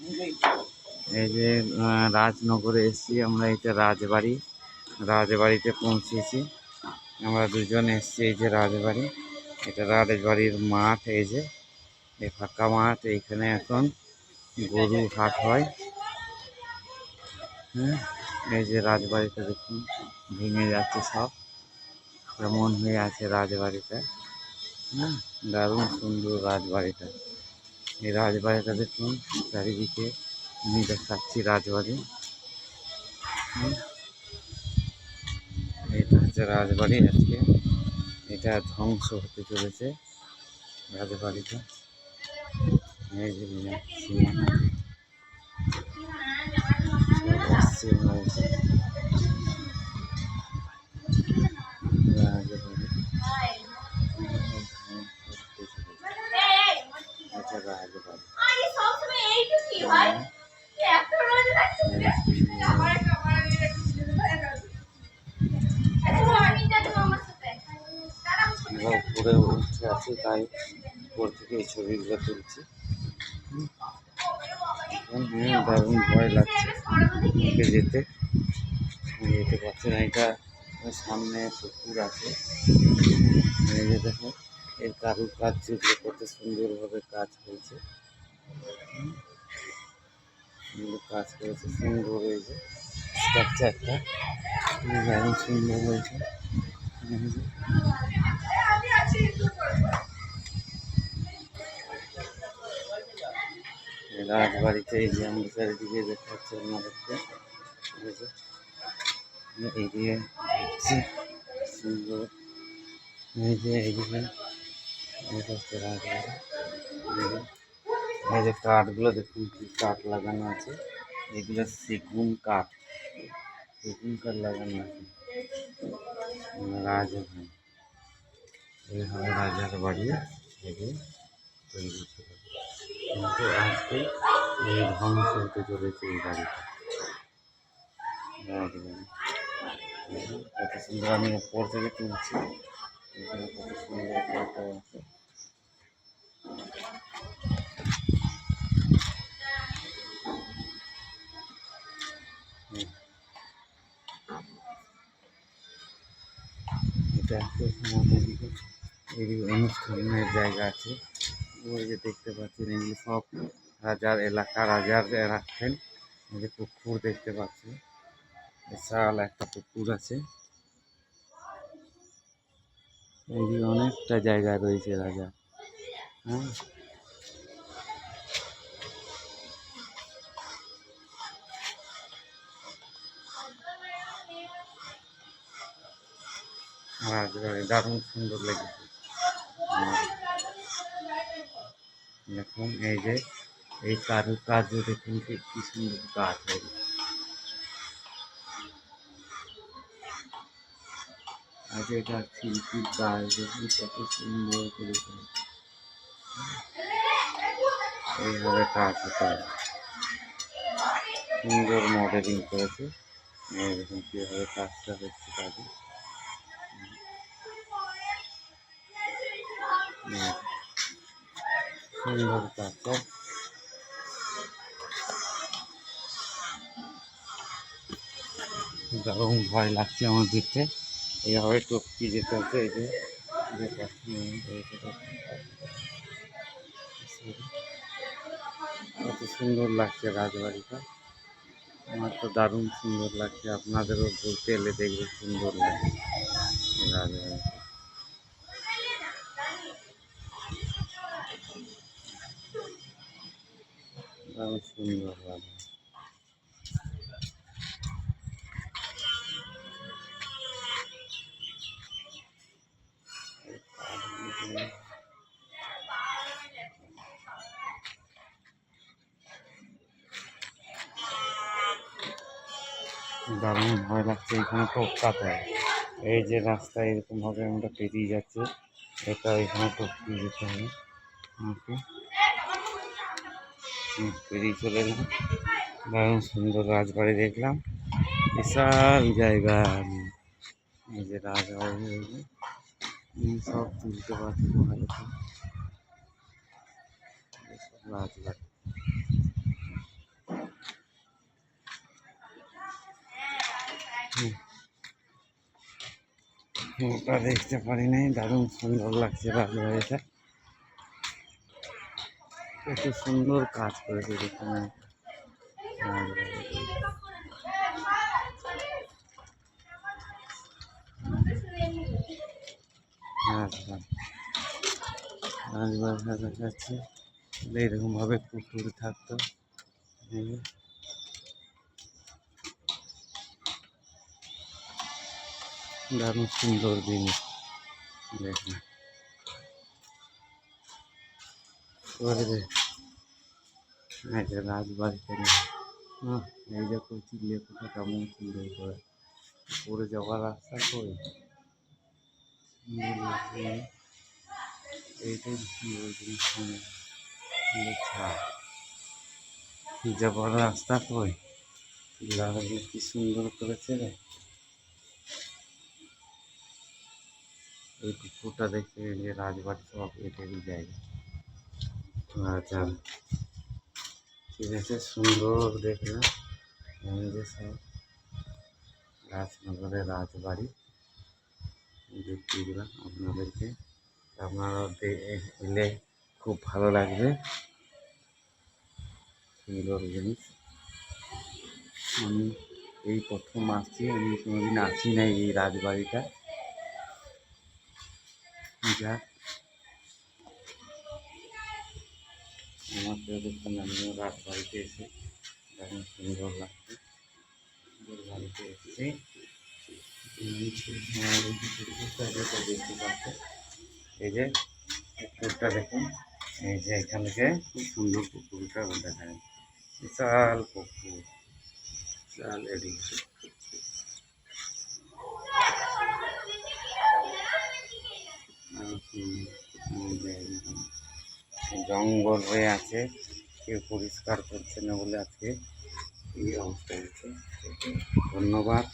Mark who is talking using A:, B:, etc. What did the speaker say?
A: এই যে রাজনগরে এসেছি আমরা, এটা রাজবাড়ি। রাজবাড়িতে পৌঁছেছি আমরা, দুজন এসেছি। এই যে রাজবাড়ি, এটা রাজবাড়ির মাঠ। এই যে এই ফাঁকা মাঠ, এইখানে এখন গরু হাট হয়। হ্যাঁ, এই যে রাজবাড়িটা দেখুন ভেঙে যাচ্ছে সব, কেমন হয়ে আছে রাজবাড়িটা। হ্যাঁ, দারুণ সুন্দর রাজবাড়িটা। এই রাজবাড়িটা দেখুন চারিদিকে, আমি দেখাচ্ছি রাজবাড়ি। এটা হচ্ছে রাজবাড়ি। আজকে এটা ধ্বংস হতে চলেছে রাজবাড়িটা। এই যে আসছে রাজবাড়ি, এটা রাজবাড়ি। আমরা উপরে উঠে আছি, তাই উপর থেকে এই ছবিগুলো তুলছি। দারুণ ভয় লাগছে ওকে যেতে, যেতে পারছি না। এটা সামনে পুকুর আছে, এই যে দেখো এর কারুকার্য যেগুলো কত সুন্দরভাবে কাজ হয়েছে। কাজ করেছে সুন্দর, এই যে স্ট্রাকচারটা দারুণ সুন্দর হয়েছে। রাজবাড়িতে এই যে আমরা চারিদিকে দেখাচ্ছে আমাদেরকে, এগিয়ে যাচ্ছি সুন্দর। এই যে এইদিকে হচ্ছে রাজবাড়ি। এই যে কাঠগুলো দেখুন, কি কাঠ লাগানো আছে, এগুলো সেগুন কাঠ, সেগুন কাঠ লাগানো আছে। রাজবাড়ি, এইভাবে রাজার বাড়ি থেকে তৈরি ছিল, কিন্তু আজকে এই ধ্বংস হতে চলেছে এই বাড়িটা। রাজবাড়ি কত সুন্দর, আমি উপর থেকে তুলছি, এখানে কত সুন্দর একটা আছে। এটা আমাদের দিকে এই অনুষ্ঠানের জায়গা আছে। ওই যে দেখতে পাচ্ছেন, এগুলো সব রাজার এলাকা, রাজার রাখতেন। এই যে পুকুর দেখতে পাচ্ছেন, বিশাল একটা পুকুর আছে। এই যে অনেকটা জায়গা রয়েছে রাজা। হ্যাঁ, রাজবাড়ি দারুণ সুন্দর লেগেছে দেখুন। এই যে এই কারুকার্য দেখুন, কি সুন্দর কাজ হয়েছে। আজ এটা শিল্পীর কাজ দেখুন, কত সুন্দর করেছে। এইভাবে কাজ হতে হবে, সুন্দর মডেলিং করেছে। এরকম কীভাবে কাজটা হচ্ছে কাজে, সুন্দর কাজটা। দারুণ ভয় লাগছে আমার দেখতে, এইভাবে টপকি যেতে হচ্ছে। এই যে কত সুন্দর লাগছে রাজবাড়িটা, আমার তো দারুণ সুন্দর লাগছে। আপনাদেরও ঘুরতে এলে দেখবে সুন্দর লাগে রাজবাড়িটা, দারুণ সুন্দর লাগে। দারুণ ভয় লাগছে, এখানে টপকাতে হয়। এই যে রাস্তা এরকমভাবে আমরা পেরিয়ে যাচ্ছি, এটা এখানে টপকিয়ে যেতে হবে আমাকে। পেরিয়ে চলে এলাম, দারুণ সুন্দর রাজবাড়ি দেখলাম, বিশাল জায়গা। এই যে রাজবাড়ি, সব তুলতে পারছি ভালো রাজবাড়ি। ওটা দেখতে পারি নাই, দারুণ সুন্দর লাগছে রাজবাড়িটা, কত সুন্দর কাজ করেছে দেখুন। আচ্ছা, রাজবাড়িটা দেখাচ্ছে, এরকম ভাবে পুকুর থাকতো। দারুণ সুন্দর জিনিস দেখুন। এই যে রাজবাড়িতে হ্যাঁ, এই যে কচি লেপুটা কেমন সুন্দর করে পড়ে যাওয়ার রাস্তা কই এইটাই সুন্দর জিনিস, যাওয়ার রাস্তা কই লাগে, কি সুন্দর করেছে রে। এই পুকুরটা দেখে যে রাজবাড়ি সব এটারই জায়গা। আচ্ছা, ঠিক আছে, সুন্দর দেখলাম এই যে সব রাজনগরের রাজবাড়ি দেখিয়ে দিলাম আপনাদেরকে, আপনারা এলে খুব ভালো লাগবে, সুন্দর জিনিস। আমি এই প্রথম আসছি, আমি কোনোদিন আসি নাই এই রাজবাড়িটা। যাক, আমাকে দেখুন, আমিও রাজবাড়িতে এসে দারুণ সুন্দর লাগছে, বাড়িতে এসেছি। দেখতে পাচ্ছে এই যে পুকুরটা দেখুন, এই যে এখান থেকে খুব সুন্দর পুকুরটা দেখা যায়, বিশাল পুকুর, বিশাল এরিয়া। জঙ্গল হয়ে আছে, কেউ পরিষ্কার করছে না বলে আজকে এই অবস্থা হচ্ছে। ধন্যবাদ।